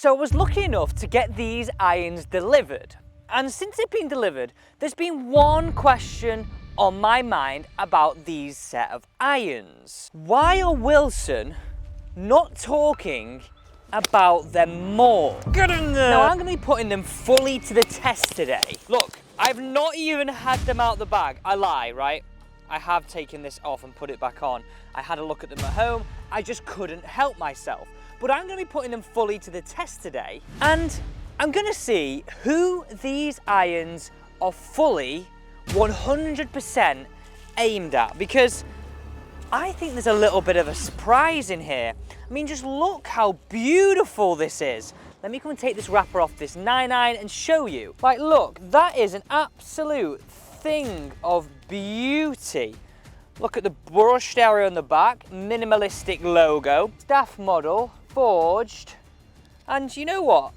So I was lucky enough to get these irons delivered. And since they've been delivered, there's been one question on my mind about these set of irons. Why are Wilson not talking about them more? Get in there! Now I'm going to be putting them fully to the test today. Look, I've not even had them out the bag. I lie, right? I have taken this off and put it back on. I had a look at them at home. I just couldn't help myself. But I'm going to be putting them fully to the test today. And I'm going to see who these irons are fully 100% aimed at, because I think there's a little bit of a surprise in here. I mean, just look how beautiful this is. Let me come and take this wrapper off this 9-iron and show you. Like, look, that is an absolute thing of beauty. Look at the brushed area on the back, minimalistic logo, staff model, forged, and you know what?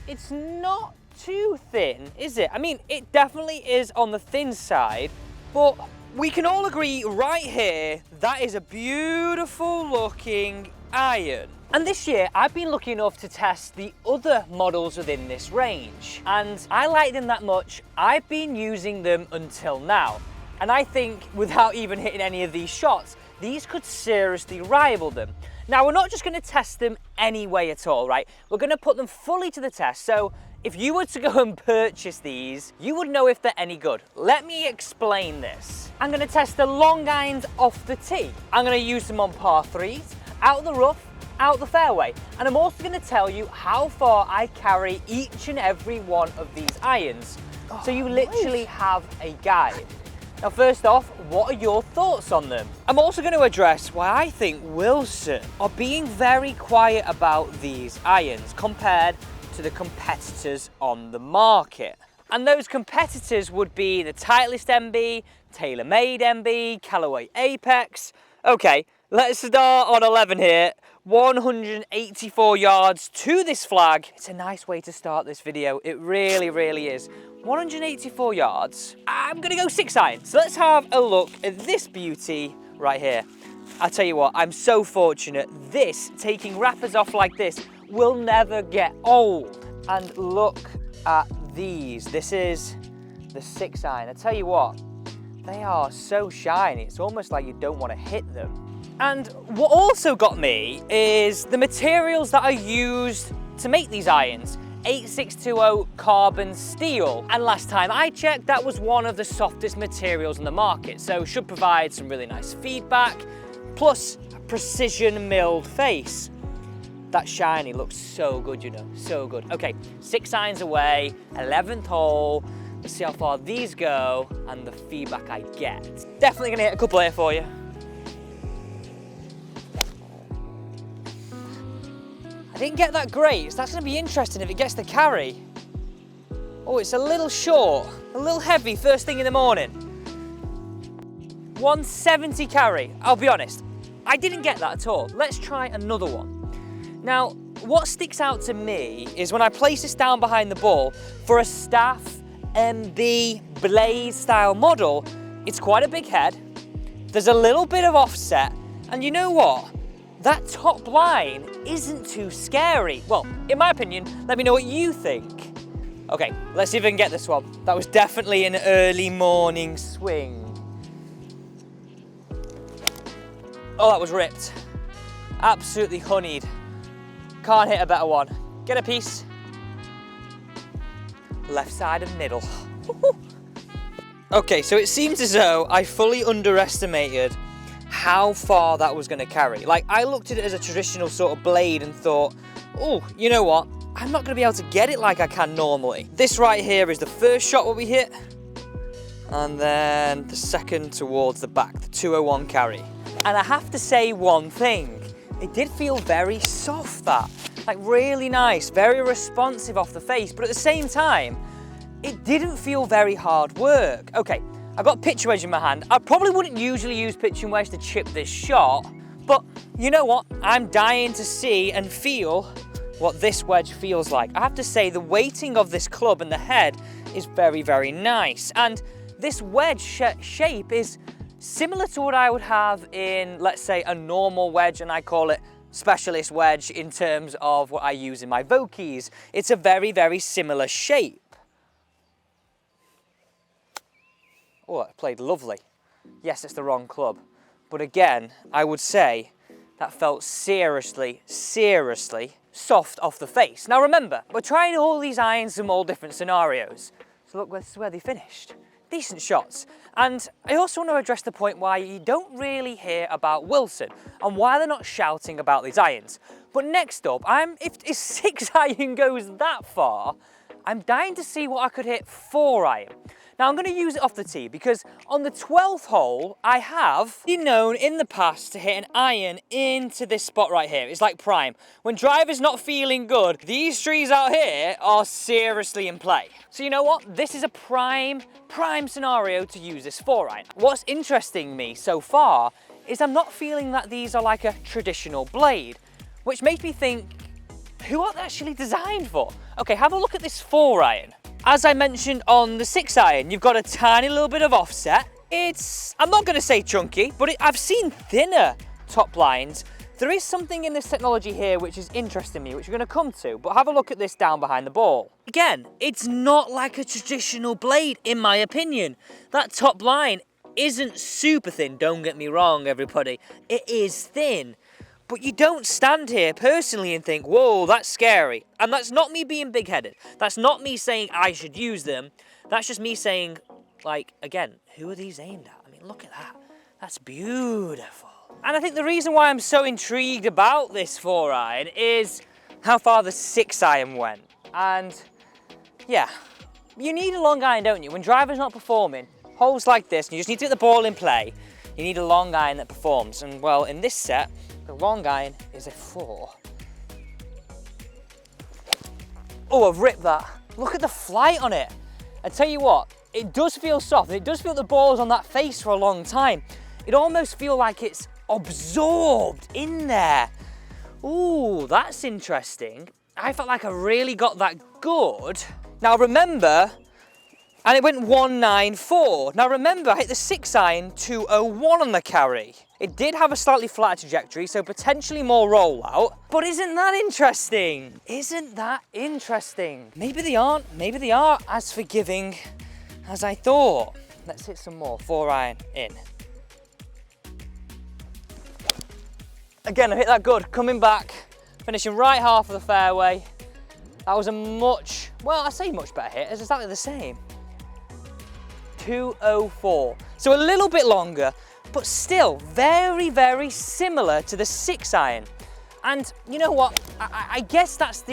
It's not too thin, is it? I mean, it definitely is on the thin side, but we can all agree right here, that is a beautiful looking iron. And this year, I've been lucky enough to test the other models within this range, and I like them that much, I've been using them until now. And I think without even hitting any of these shots, these could seriously rival them. Now, we're not just going to test them anyway at all, right? We're going to put them fully to the test. So if you were to go and purchase these, you would know if they're any good. Let me explain this. I'm going to test the long irons off the tee. I'm going to use them on par 3s, out the rough, out the fairway. And I'm also going to tell you how far I carry each and every one of these irons. So you literally have a guide. Now, first off, what are your thoughts on them? I'm also going to address why I think Wilson are being very quiet about these irons compared to the competitors on the market. And those competitors would be the Titleist MB, TaylorMade MB, Callaway Apex. Okay, let's start on 11 here. 184 yards to this flag. It's a nice way to start this video. It really, really is. 184 yards. I'm gonna go 6-iron. So let's have a look at this beauty right here. I'll tell you what, I'm so fortunate. This, taking wrappers off like this, will never get old. And look at these. This is the 6-iron. I tell you what, they are so shiny. It's almost like you don't want to hit them. And what also got me is the materials that are used to make these irons. 8620 carbon steel. And last time I checked, that was one of the softest materials on the market. So should provide some really nice feedback, plus a precision milled face. That shiny looks so good, you know, so good. Okay, 6 irons away, 11th hole. Let's see how far these go and the feedback I get. Definitely gonna hit a couple here for you. I didn't get that great, so that's going to be interesting if it gets the carry. Oh, it's a little short, a little heavy first thing in the morning. 170 carry, I'll be honest. I didn't get that at all. Let's try another one. Now, what sticks out to me is when I place this down behind the ball, for a staff MB blade style model, it's quite a big head. There's a little bit of offset, and you know what? That top line isn't too scary. Well, in my opinion, let me know what you think. Okay, let's see if I can get this one. That was definitely an early morning swing. Oh, that was ripped. Absolutely honeyed. Can't hit a better one. Get a piece. Left side and middle. Okay, so it seems as though I fully underestimated how far that was going to carry. Like, I looked at it as a traditional sort of blade and thought, oh, you know what? I'm not going to be able to get it like I can normally. This right here is the first shot what we hit, and then the second towards the back, the 201 carry. And I have to say one thing, it did feel very soft, that. Like, really nice, very responsive off the face, but at the same time, it didn't feel very hard work. Okay, I've got a pitching wedge in my hand. I probably wouldn't usually use pitching wedge to chip this shot, but you know what? I'm dying to see and feel what this wedge feels like. I have to say the weighting of this club and the head is very, very nice. And this wedge shape is similar to what I would have in, let's say, a normal wedge, and I call it specialist wedge in terms of what I use in my Vokies. It's a very, very similar shape. Oh, that played lovely. Yes, it's the wrong club. But again, I would say that felt seriously, seriously soft off the face. Now remember, we're trying all these irons in all different scenarios. So look, this is where they finished. Decent shots. And I also want to address the point why you don't really hear about Wilson and why they're not shouting about these irons. But next up, if 6 iron goes that far, I'm dying to see what I could hit 4 iron. Now I'm going to use it off the tee because on the 12th hole, I have been known in the past to hit an iron into this spot right here. It's like prime. When driver's not feeling good, these trees out here are seriously in play. So you know what? This is a prime scenario to use this 4 iron. What's interesting me so far is I'm not feeling that these are like a traditional blade, which makes me think, who are they actually designed for? Okay, have a look at this 4 iron. As I mentioned on the 6 iron, you've got a tiny little bit of offset. I'm not going to say chunky, but I've seen thinner top lines. There is something in this technology here which is interesting me, which we're going to come to, but have a look at this down behind the ball. Again, it's not like a traditional blade, in my opinion. That top line isn't super thin, don't get me wrong, everybody. It is thin. But you don't stand here personally and think, whoa, that's scary. And that's not me being big-headed. That's not me saying I should use them. That's just me saying, like, again, who are these aimed at? I mean, look at that. That's beautiful. And I think the reason why I'm so intrigued about this 4 iron is how far the 6 iron went. And yeah, you need a long iron, don't you? When driver's not performing, holes like this, and you just need to get the ball in play, you need a long iron that performs. And well, in this set, the long iron is a 4. Oh, I've ripped that. Look at the flight on it. I tell you what, it does feel soft. It does feel the ball's on that face for a long time. It almost feels like it's absorbed in there. Ooh, that's interesting. I felt like I really got that good. Now remember, and it went 194. Now remember, I hit the 6 iron 201 on the carry. It did have a slightly flatter trajectory, so potentially more rollout. But isn't that interesting? Isn't that interesting? Maybe they aren't, maybe they are as forgiving as I thought. Let's hit some more, 4 iron in. Again, I hit that good, coming back, finishing right half of the fairway. That was a much, well, I say much better hit, it's exactly the same. 204, so a little bit longer, but still very, very similar to the 6 iron. And you know what, I guess that's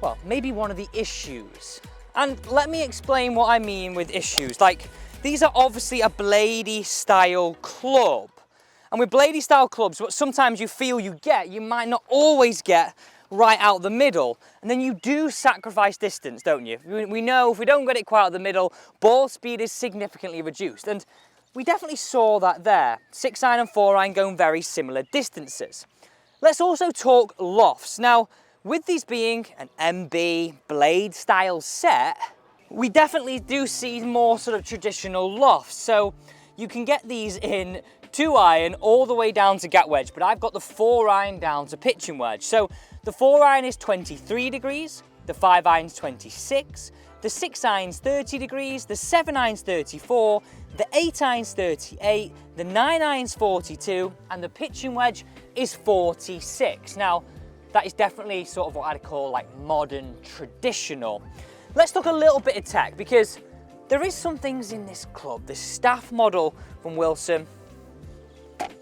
well, maybe one of the issues. And let me explain what I mean with issues. Like, these are obviously a bladey style club. And with bladey style clubs, what sometimes you feel you get, you might not always get right out the middle. And then you do sacrifice distance, don't you? We know if we don't get it quite out the middle, ball speed is significantly reduced. And we definitely saw that there. 6 iron and 4 iron going very similar distances. Let's also talk lofts. Now, with these being an MB blade style set, we definitely do see more sort of traditional lofts. So you can get these in 2 iron all the way down to gap wedge, but I've got the 4 iron down to pitching wedge. So the 4 iron is 23 degrees, the 5 iron's 26, the 6 iron's 30 degrees, the 7 iron's 34, the 8 iron's 38, the 9 iron's 42, and the pitching wedge is 46. Now, that is definitely sort of what I'd call like modern traditional. Let's talk a little bit of tech, because there is some things in this club, this staff model from Wilson,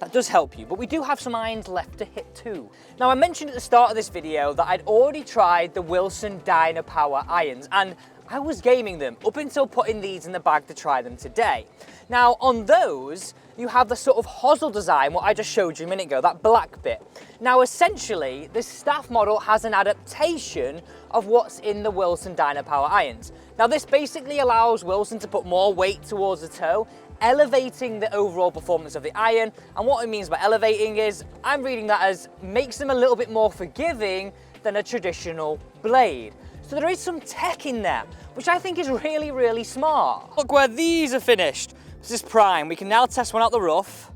that does help you, but we do have some irons left to hit too. Now, I mentioned at the start of this video that I'd already tried the Wilson Dynapower irons, and I was gaming them up until putting these in the bag to try them today. Now, on those, you have the sort of hosel design, what I just showed you a minute ago, that black bit. Now, essentially, this staff model has an adaptation of what's in the Wilson Dynapower irons. Now, this basically allows Wilson to put more weight towards the toe, elevating the overall performance of the iron. And what it means by elevating is, I'm reading that as makes them a little bit more forgiving than a traditional blade. So there is some tech in there, which I think is really, really smart. Look where these are finished. This is prime. We can now test one out the rough.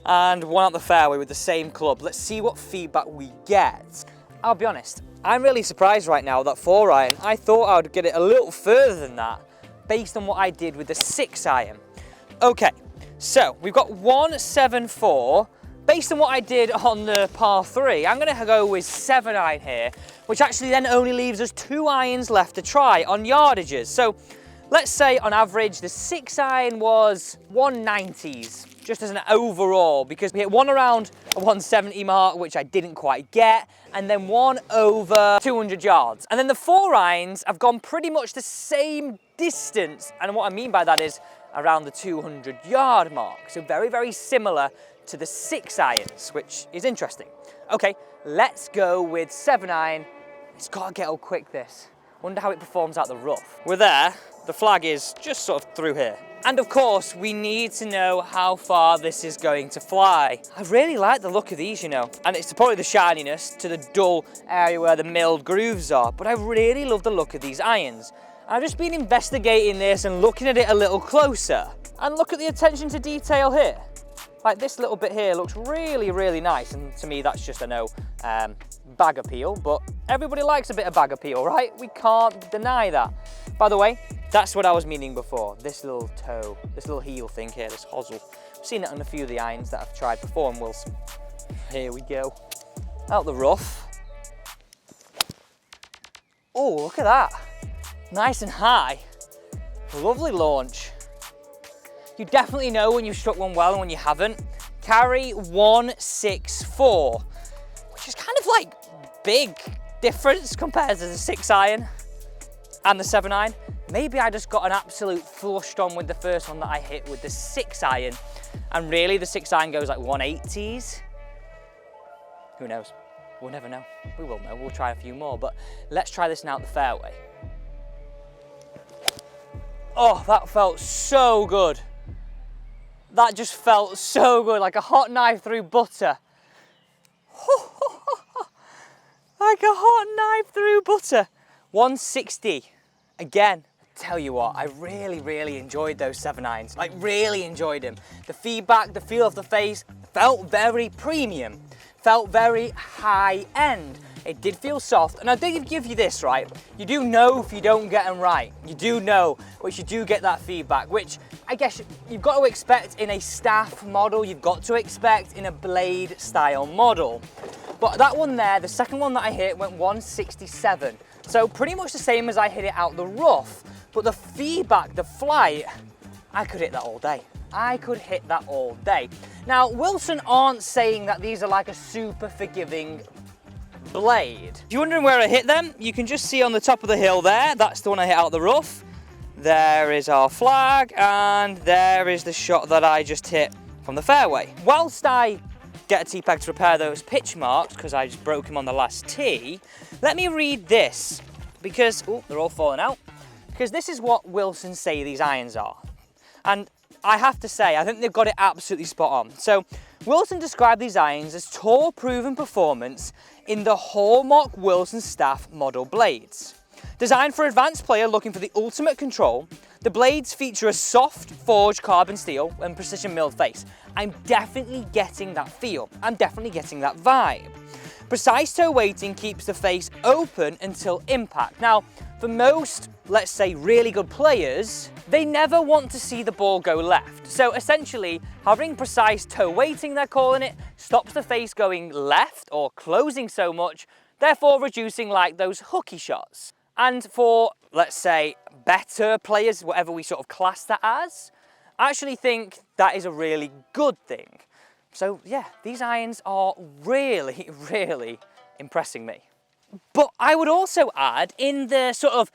and one out the fairway with the same club. Let's see what feedback we get. I'll be honest, I'm really surprised right now with that 4-iron. I thought I would get it a little further than that based on what I did with the 6-iron. Okay, so we've got 174. Based on what I did on the par 3, I'm going to go with 7-iron here, which actually then only leaves us 2 irons left to try on yardages. So let's say on average the 6-iron was 190s, just as an overall, because we hit one around a 170 mark, which I didn't quite get, and then one over 200 yards. And then the 4-irons have gone pretty much the same distance, and what I mean by that is around the 200-yard mark. So very, very similar to the 6-irons, which is interesting. Okay, let's go with 7-iron. It's got to get all quick, this. Wonder how it performs out the rough. We're there. The flag is just sort of through here. And of course, we need to know how far this is going to fly. I really like the look of these, you know, and it's probably the shininess to the dull area where the milled grooves are, but I really love the look of these irons. I've just been investigating this and looking at it a little closer. And look at the attention to detail here. Like this little bit here looks really, really nice, and to me that's just a bag appeal, but everybody likes a bit of bag appeal, right? We can't deny that. By the way, that's what I was meaning before, this little toe, this little heel thing here, this hosel. I've seen it on a few of the irons that I've tried before on Wilson. Here we go, out the rough. Oh, look at that, nice and high, lovely launch. You definitely know when you've struck one well and when you haven't. Carry 164, which is kind of like big difference compared to the 6-iron and the 7-iron. Maybe I just got an absolute flushed on with the first one that I hit with the 6-iron, and really the 6-iron goes like 180s. Who knows? We'll never know. We will know. We'll try a few more, but let's try this now at the fairway. Oh, that felt so good. That just felt so good, like a hot knife through butter. Like a hot knife through butter. 160. Again, tell you what, I really, really enjoyed those 7-irons. Like, really enjoyed them. The feedback, the feel of the face felt very premium. Felt very high end. It did feel soft, and I did give you this, right? You do know if you don't get them right. You do know, which you do get that feedback, which I guess you've got to expect in a staff model, you've got to expect in a blade style model. But that one there, the second one that I hit went 167. So pretty much the same as I hit it out the rough, but the feedback, the flight, I could hit that all day. I could hit that all day. Now, Wilson aren't saying that these are like a super forgiving blade. If you're wondering where I hit them, you can just see on the top of the hill there, that's the one I hit out the rough. There is our flag, and there is the shot that I just hit from the fairway. Whilst I get a tee peg to repair those pitch marks, because I just broke him on the last tee, let me read this, because, oh, they're all falling out, because this is what Wilson say these irons are. And I have to say, I think they've got it absolutely spot on. So, Wilson described these irons as tour-proven performance in the hallmark Wilson staff model blades. Designed for advanced player looking for the ultimate control, the blades feature a soft forged carbon steel and precision milled face. I'm definitely getting that feel. I'm definitely getting that vibe. Precise toe weighting keeps the face open until impact. Now, for most, let's say, really good players, they never want to see the ball go left. So essentially, having precise toe weighting, they're calling it, stops the face going left or closing so much, therefore reducing like those hooky shots. And for, let's say, better players, whatever we sort of class that as, I actually think that is a really good thing. So yeah, these irons are really, really impressing me. But I would also add in the sort of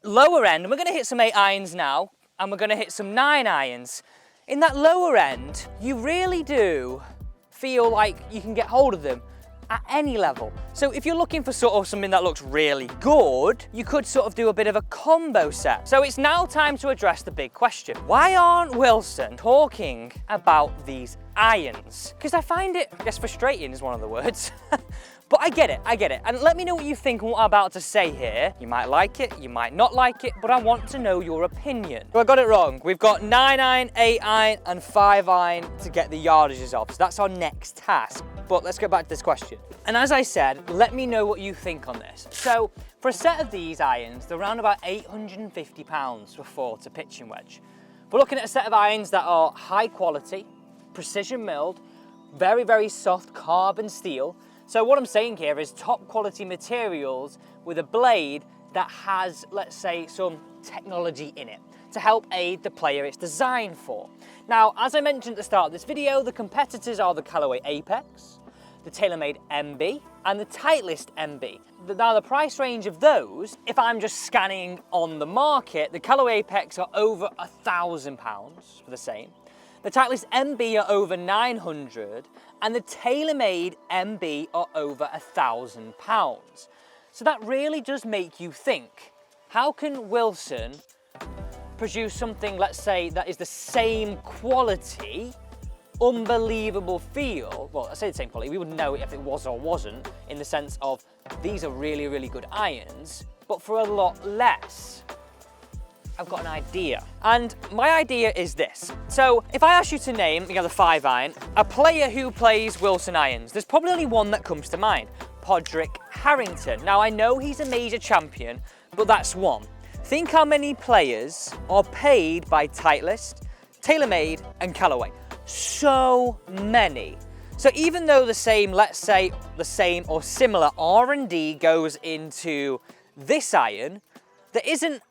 lower end, and we're going to hit some 8 irons now, and we're going to hit some 9 irons. In that lower end, you really do feel like you can get hold of them at any level. So if you're looking for sort of something that looks really good, you could sort of do a bit of a combo set. So it's now time to address the big question. Why aren't Wilson talking about these irons? Because I find it, I guess frustrating is one of the words, But I get it. And let me know what you think on what I'm about to say here. You might like it, you might not like it, but I want to know your opinion. So I got it wrong. We've got 9 iron, 8 iron, and 5 iron to get the yardages off. So that's our next task. But let's get back to this question. And as I said, let me know what you think on this. So for a set of these irons, they're around about £850 for 4 to pitching wedge. We're looking at a set of irons that are high quality, precision milled, very, very soft carbon steel. So what I'm saying here is top quality materials with a blade that has, let's say, some technology in it to help aid the player it's designed for. Now, as I mentioned at the start of this video, the competitors are the Callaway Apex, the TaylorMade MB, and the Titleist MB. Now, the price range of those, if I'm just scanning on the market, the Callaway Apex are over £1,000 for the same. The Titleist MB are over 900, and the TaylorMade MB are over £1,000. So that really does make you think, how can Wilson produce something, let's say, that is the same quality, unbelievable feel? Well, I say the same quality, we wouldn't know if it was or wasn't, in the sense of these are really, really good irons, but for a lot less. I've got an idea. And my idea is this. So if I ask you to name, the 5 iron, a player who plays Wilson irons, there's probably only one that comes to mind, Podrick Harrington. Now I know he's a major champion, but that's one. Think how many players are paid by Titleist, TaylorMade and Callaway. So many. So even though the same, let's say the same or similar R&D goes into this iron, there isn't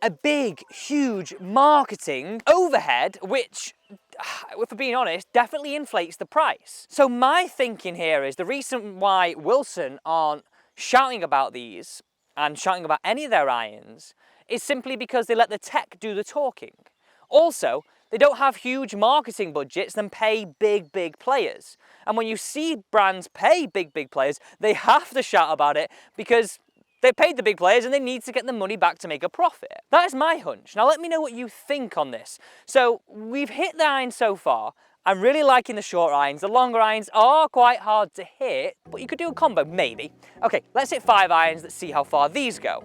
a big, huge marketing overhead, which, if we're being honest, definitely inflates the price. So my thinking here is the reason why Wilson aren't shouting about these and shouting about any of their irons is simply because they let the tech do the talking. Also, they don't have huge marketing budgets and pay big, big players. And when you see brands pay big, big players, they have to shout about it because they paid the big players and they need to get the money back to make a profit. That is my hunch. Now let me know what you think on this. So we've hit the irons so far. I'm really liking the short irons. The longer irons are quite hard to hit, but you could do a combo, maybe. Okay, let's hit 5 irons. Let's see how far these go.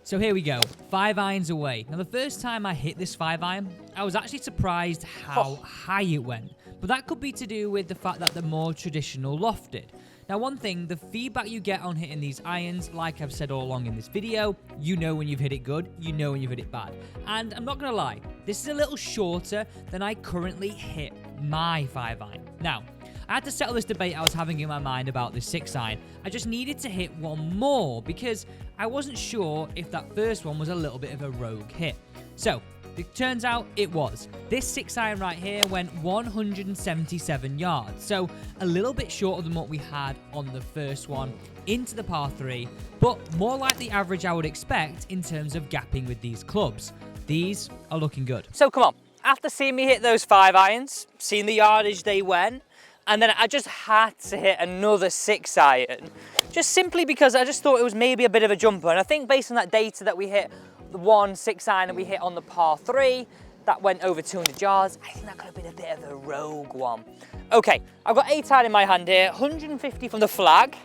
So here we go, 5 irons away. Now the first time I hit this 5 iron, I was actually surprised how high it went. But that could be to do with the fact that they're more traditional lofted. Now one thing, the feedback you get on hitting these irons, like I've said all along in this video, you know when you've hit it good, you know when you've hit it bad. And I'm not gonna lie, this is a little shorter than I currently hit my 5 iron. Now, I had to settle this debate I was having in my mind about this 6 iron. I just needed to hit one more because I wasn't sure if that first one was a little bit of a rogue hit. So, it turns out it was. This 6 iron right here went 177 yards, so a little bit shorter than what we had on the first one into the par 3, but more like the average I would expect in terms of gapping with these clubs. These are looking good. So come on, after seeing me hit those 5 irons, seeing the yardage they went, and then I just had to hit another 6 iron, just simply because I just thought it was maybe a bit of a jumper. And I think based on that data that we hit, the 1 6 iron that we hit on the par 3, that went over 200 yards, I think that could have been a bit of a rogue one. Okay, I've got 8 iron in my hand here, 150 from the flag.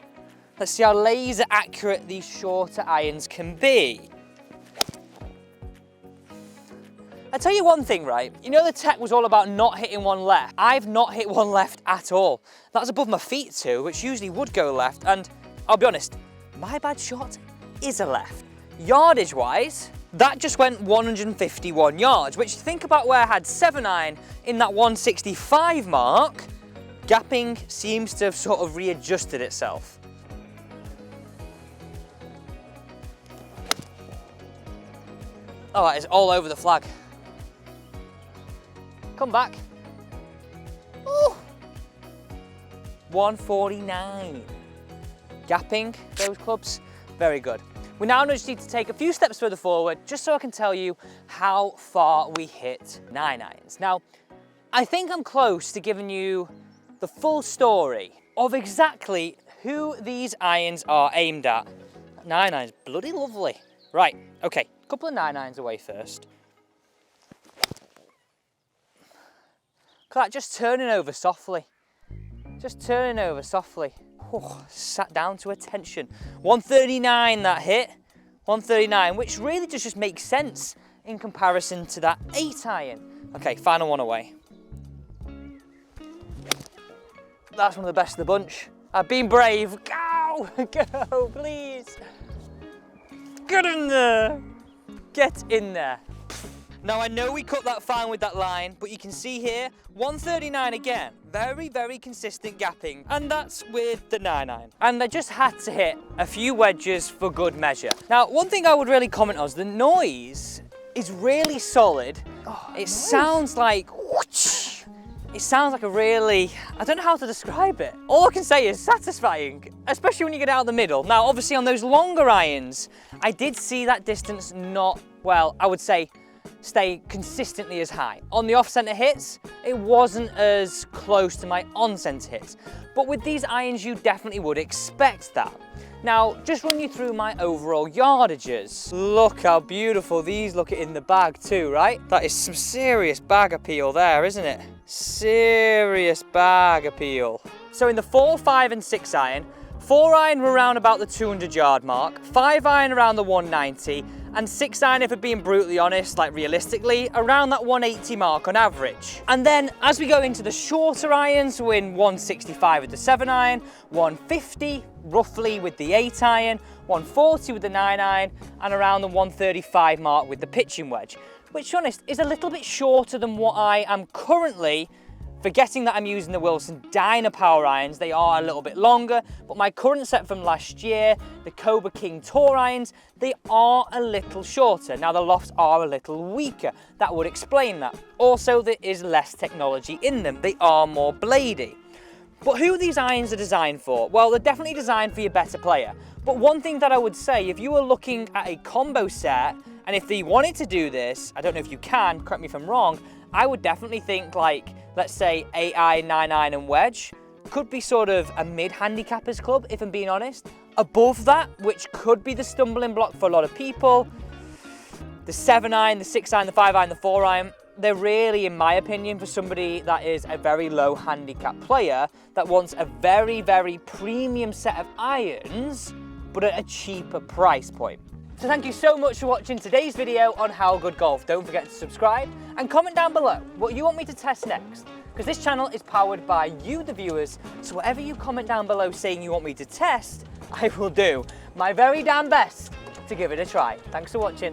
Let's see how laser accurate these shorter irons can be. I'll tell you one thing, right? You know the tech was all about not hitting one left. I've not hit one left at all. That was above my feet too, which usually would go left. And I'll be honest, my bad shot is a left. Yardage wise, that just went 151 yards, which think about where I had 7 iron in that 165 mark, gapping seems to have sort of readjusted itself. Oh, that is all over the flag. Come back. Ooh. 149. Gapping those clubs, very good. We now just need to take a few steps further forward just so I can tell you how far we hit 9 irons. Now, I think I'm close to giving you the full story of exactly who these irons are aimed at. 9 irons, bloody lovely. Right, okay, a couple of 9 irons away first. Look at that, just turning over softly. Just turning over softly. Oh, sat down to attention. 139 that hit. 139, which really just makes sense in comparison to that 8 iron. Okay, final one away. That's one of the best of the bunch. I've been brave. Go! Go, please. Get in there. Get in there. Now I know we cut that fine with that line, but you can see here, 139 again. Very, very consistent gapping. And that's with the 9 iron. And I just had to hit a few wedges for good measure. Now, one thing I would really comment on is the noise is really solid. Oh, it sounds like whoosh. It sounds like a really, I don't know how to describe it. All I can say is satisfying, especially when you get out the middle. Now, obviously on those longer irons, I did see that distance not, well, I would say, stay consistently as high. On the off-center hits, it wasn't as close to my on-center hits. But with these irons, you definitely would expect that. Now, just run you through my overall yardages. Look how beautiful these look in the bag too, right? That is some serious bag appeal there, isn't it? Serious bag appeal. So in the 4, 5 and 6 iron, 4 iron were around about the 200 yard mark, 5 iron around the 190, and 6 iron, if we're being brutally honest, like realistically, around that 180 mark on average. And then as we go into the shorter irons, we're in 165 with the 7 iron, 150 roughly with the 8 iron, 140 with the 9 iron, and around the 135 mark with the pitching wedge, which, to be honest, is a little bit shorter than what I am currently. Forgetting that I'm using the Wilson Dynapower irons, they are a little bit longer, but my current set from last year, the Cobra King Tour irons, they are a little shorter. Now the Lofts are a little weaker, that would explain that. Also, there is less technology in them, they are more bladey. But who these irons are designed for? Well, they're definitely designed for your better player. But one thing that I would say, if you were looking at a combo set, and if they wanted to do this, I don't know if you can, correct me if I'm wrong, I would definitely think like, let's say 8 iron, 9 iron and wedge could be sort of a mid-handicappers club, if I'm being honest. Above that, which could be the stumbling block for a lot of people, the 7 iron, the 6 iron, the 5 iron, the 4 iron, they're really, in my opinion, for somebody that is a very low handicap player that wants a very, very premium set of irons, but at a cheaper price point. So thank you so much for watching today's video on How Good Golf. Don't forget to subscribe and comment down below what you want me to test next, because this channel is powered by you, the viewers, so whatever you comment down below saying you want me to test, I will do my very damn best to give it a try. Thanks for watching.